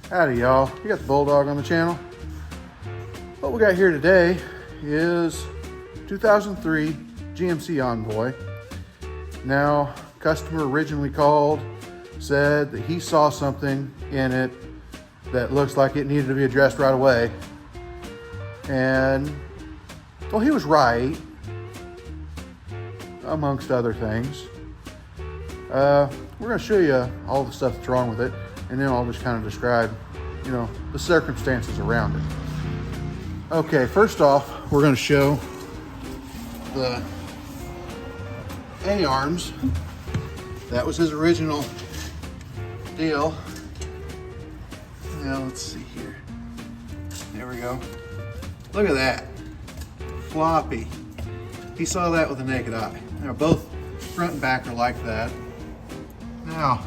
Howdy y'all, you got the Bulldog on the channel. What we got here today is 2003 GMC Envoy. Now, customer originally called, said that he saw something in it that looks like it needed to be addressed right away. And, well, he was right, amongst other things. We're gonna show you all the stuff that's wrong with it, and then I'll just kind of describe, the circumstances around it. Okay, first off, we're gonna show the A-arms. That was his original deal. Now, let's see here. There we go. Look at that. Floppy. He saw that with the naked eye. Now, both front and back are like that. Now,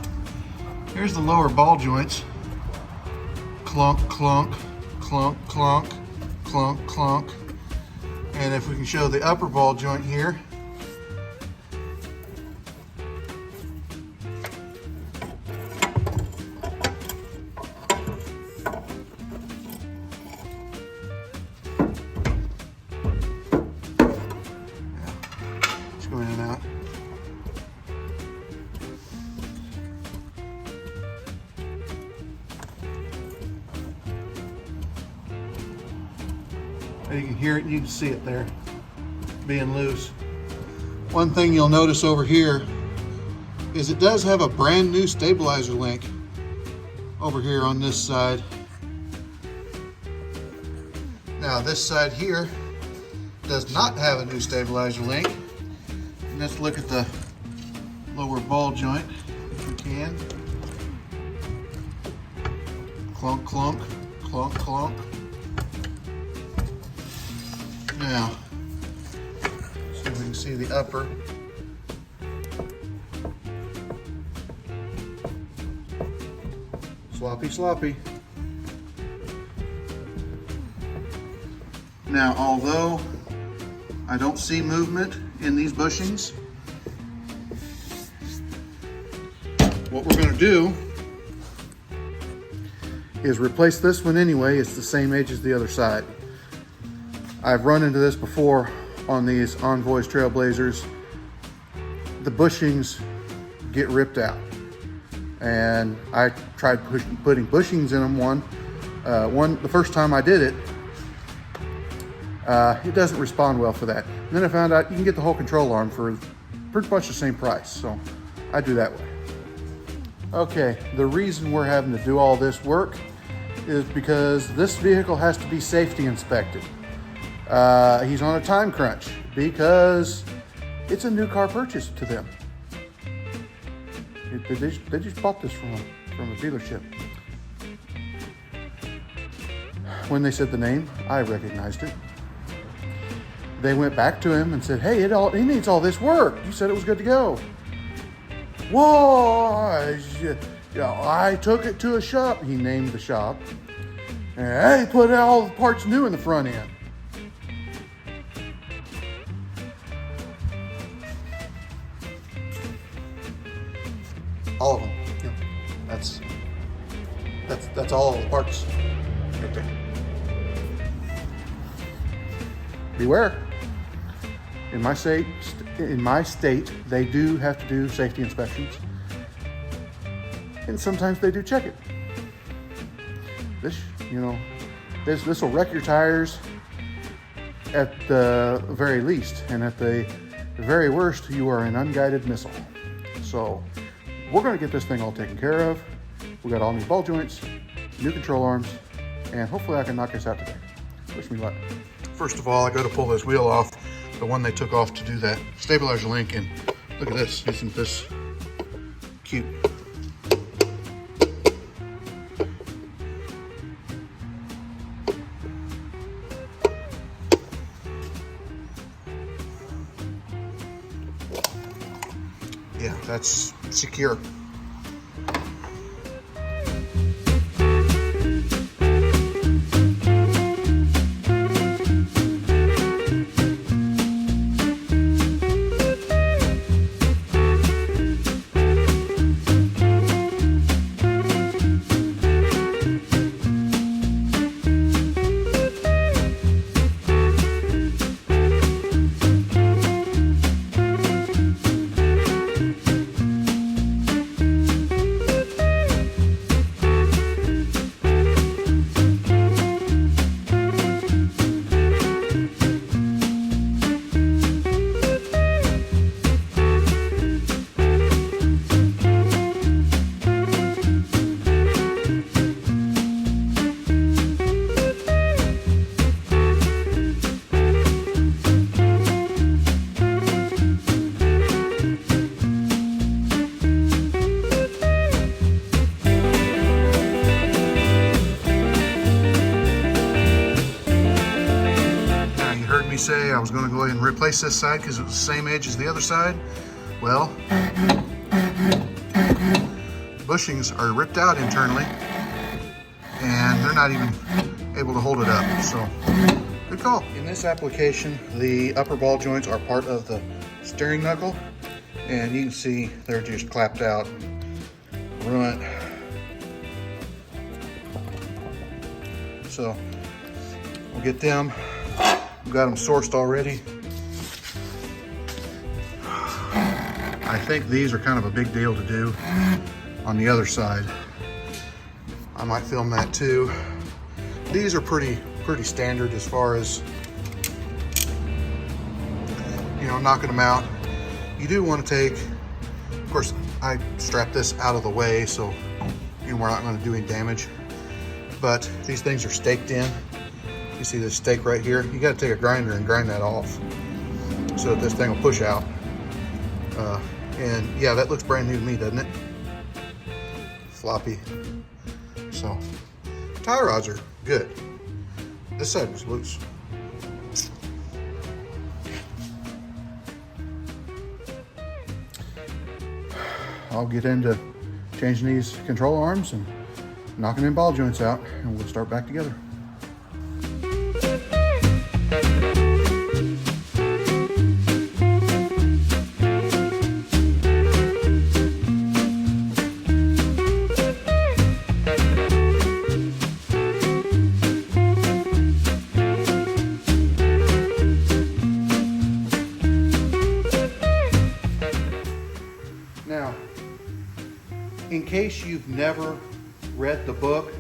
here's the lower ball joints. Clunk, clunk, clunk, clunk, clunk, clunk. And if we can show the upper ball joint here. Just go in and out. You can hear it, you can see it there, being loose. One thing you'll notice over here is it does have a brand new stabilizer link over here on this side. Now this side here does not have a new stabilizer link. And let's look at the lower ball joint if we can. Clunk, clunk, clunk, clunk. Now, see if we can see the upper. Sloppy, sloppy. Now, although I don't see movement in these bushings, what we're going to do is replace this one anyway. It's the same age as the other side. I've run into this before on these Envoys Trailblazers. The bushings get ripped out. And I tried putting bushings in them the first time I did it. It doesn't respond well for that. And then I found out you can get the whole control arm for pretty much the same price. So I do that way. Okay, the reason we're having to do all this work is because this vehicle has to be safety inspected. He's on a time crunch because it's a new car purchase to them. They just bought this from a dealership. When they said the name, I recognized it. They went back to him and said, "Hey, he needs all this work. You said it was good to go." Whoa! I took it to a shop. He named the shop. And they put all the parts new in the front end. All of them. Yeah. That's all the parts right there. Beware. In my state, they do have to do safety inspections, and sometimes they do check it. This will wreck your tires at the very least, and at the very worst, you are an unguided missile. So we're going to get this thing all taken care of. We got all new ball joints, new control arms, and hopefully I can knock this out today. Wish me luck. First of all, I got to pull this wheel off, the one they took off to do that stabilizer link, and look at this. Isn't this cute? Yeah, that's secure. say I was going to go ahead and replace this side because it was the same edge as the other side. Well, bushings are ripped out internally and they're not even able to hold it up. So, good call. In this application, the upper ball joints are part of the steering knuckle, and you can see they're just clapped out, ruined. So, we'll get them. We've got them sourced already. I think these are kind of a big deal to do on the other side. I might film that too. These are pretty standard as far as, you know, knocking them out. You do want to take, of course, I strapped this out of the way so you know we're not going to do any damage. But these things are staked in. You see this stake right here? You got to take a grinder and grind that off so that this thing will push out. And yeah, that looks brand new to me, doesn't it? Floppy. So, tie rods are good. This side was loose. I'll get into changing these control arms and knocking them ball joints out, and we'll start back together. Now, in case you've never read the book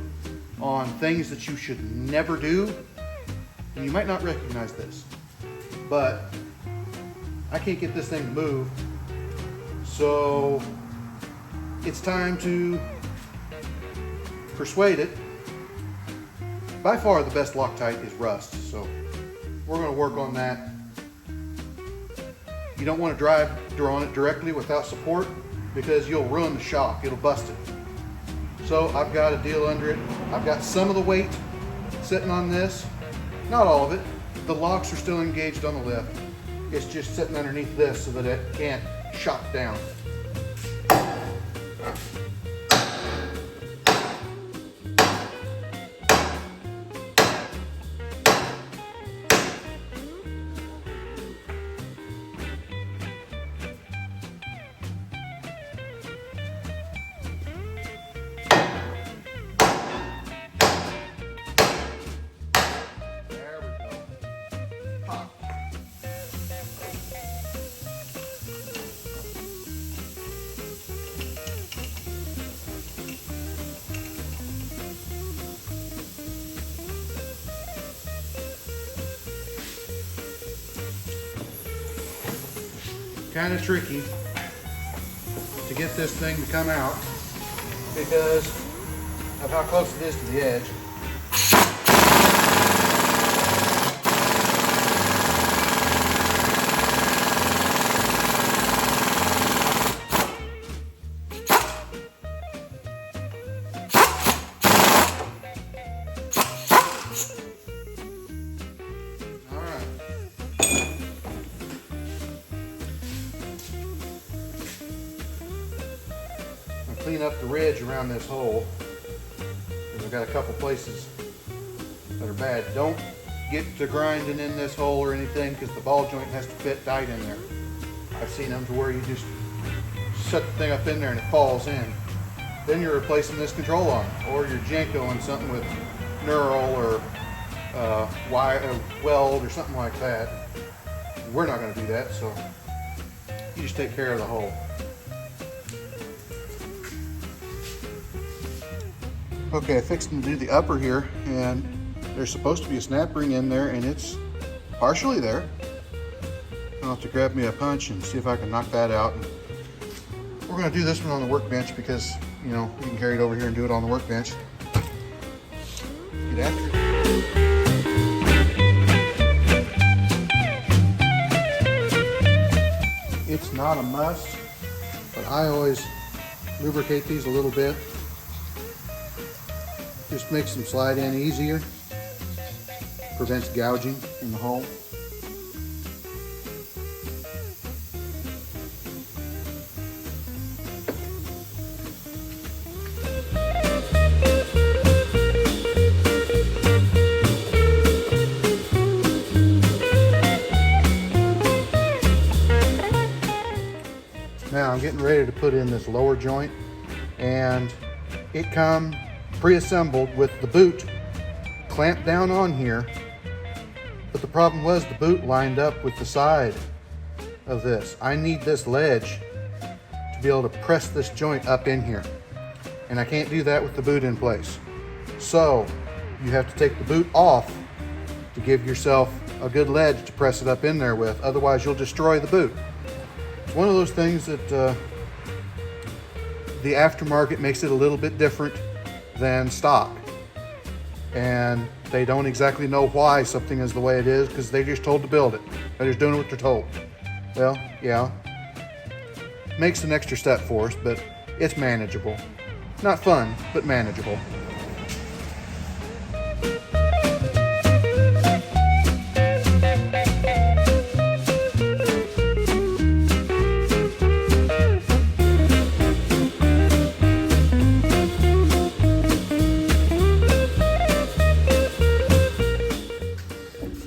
on things that you should never do, and you might not recognize this, but I can't get this thing to move, so it's time to persuade it. By far the best Loctite is rust, so we're going to work on that. You don't want to drive on it directly without support because you'll ruin the shock, it'll bust it. So I've got a deal under it. I've got some of the weight sitting on this, not all of it. The locks are still engaged on the lift. It's just sitting underneath this so that it can't shock down. Kind of tricky to get this thing to come out because of how close it is to the edge. Clean up the ridge around this hole. I've got a couple places that are bad. Don't get to grinding in this hole or anything because the ball joint has to fit tight in there. I've seen them to where you just set the thing up in there and it falls in. Then you're replacing this control arm, or you're Jenkoing something with knurl or weld or something like that. We're not going to do that, so you just take care of the hole. Okay, I fixed them to do the upper here, and there's supposed to be a snap ring in there, and it's partially there. I'll have to grab me a punch and see if I can knock that out. And we're going to do this one on the workbench because, you know, we can carry it over here and do it on the workbench. Get after it. It's not a must, but I always lubricate these a little bit. Just makes them slide in easier, prevents gouging in the hole. getting ready to put in this lower joint, and it come pre-assembled with the boot clamped down on here. But the problem was the boot lined up with the side of this. I need this ledge to be able to press this joint up in here. And I can't do that with the boot in place. So you have to take the boot off to give yourself a good ledge to press it up in there with. Otherwise you'll destroy the boot. It's one of those things that the aftermarket makes it a little bit different than stock. And they don't exactly know why something is the way it is, because they're just told to build it. They're just doing what they're told. Well, yeah, makes an extra step for us, but it's manageable. Not fun, but manageable.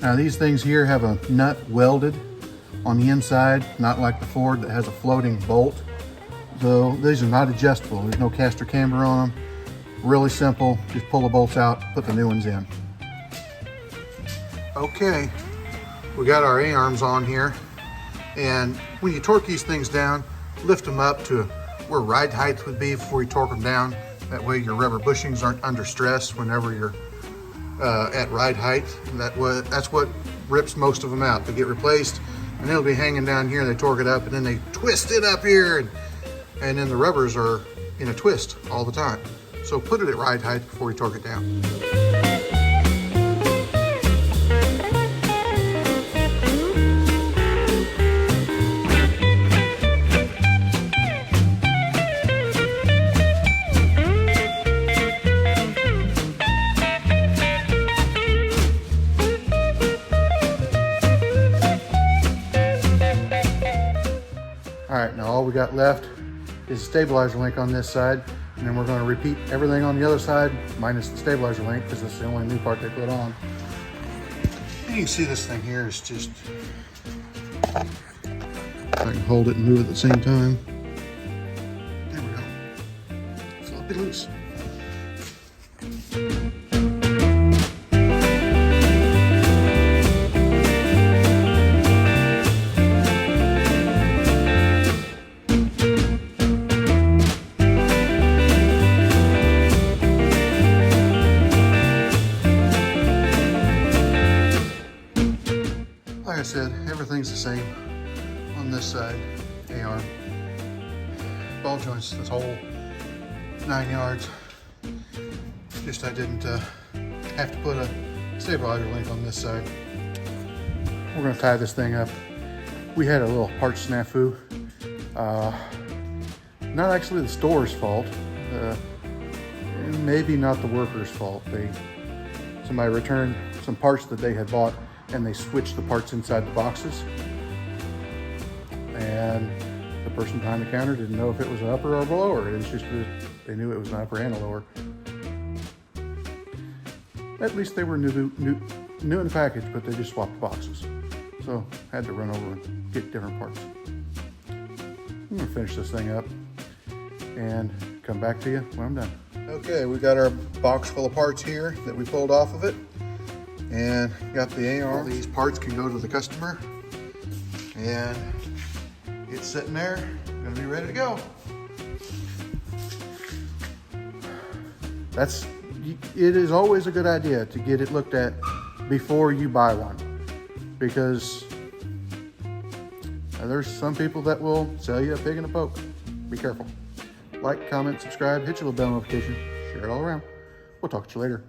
Now these things here have a nut welded on the inside, not like the Ford that has a floating bolt. So these are not adjustable. There's no caster camber on them. Really simple. Just pull the bolts out, put the new ones in. Okay, we got our A-arms on here. And when you torque these things down, lift them up to where ride height would be before you torque them down. That way your rubber bushings aren't under stress whenever you're at ride height. That's what rips most of them out. They get replaced and they'll be hanging down here, and they torque it up and then they twist it up here, and then the rubbers are in a twist all the time. So put it at ride height before you torque it down. All right, now all we got left is a stabilizer link on this side, and then we're going to repeat everything on the other side minus the stabilizer link, because that's the only new part they put on. And you can see this thing here is just, I can hold it and move it at the same time. There we go. Floppy loose. Like I said, everything's the same on this side. A-arm, ball joints, this whole 9 yards. Just I didn't have to put a stabilizer link on this side. We're gonna tie this thing up. We had a little part snafu. Not actually the store's fault. Maybe not the worker's fault. Somebody returned some parts that they had bought, and they switched the parts inside the boxes. And the person behind the counter didn't know if it was an upper or a lower. It was just that they knew it was an upper and a lower. At least they were new in the package, but they just swapped the boxes. So I had to run over and get different parts. I'm gonna finish this thing up and come back to you when I'm done. Okay, we got our box full of parts here that we pulled off of it. And got the A-arm. All these parts can go to the customer, and it's sitting there, gonna be ready to go. It is always a good idea to get it looked at before you buy one, because there's some people that will sell you a pig in a poke. Be careful. Like, comment, subscribe, hit your little bell notification, share it all around. We'll talk to you later.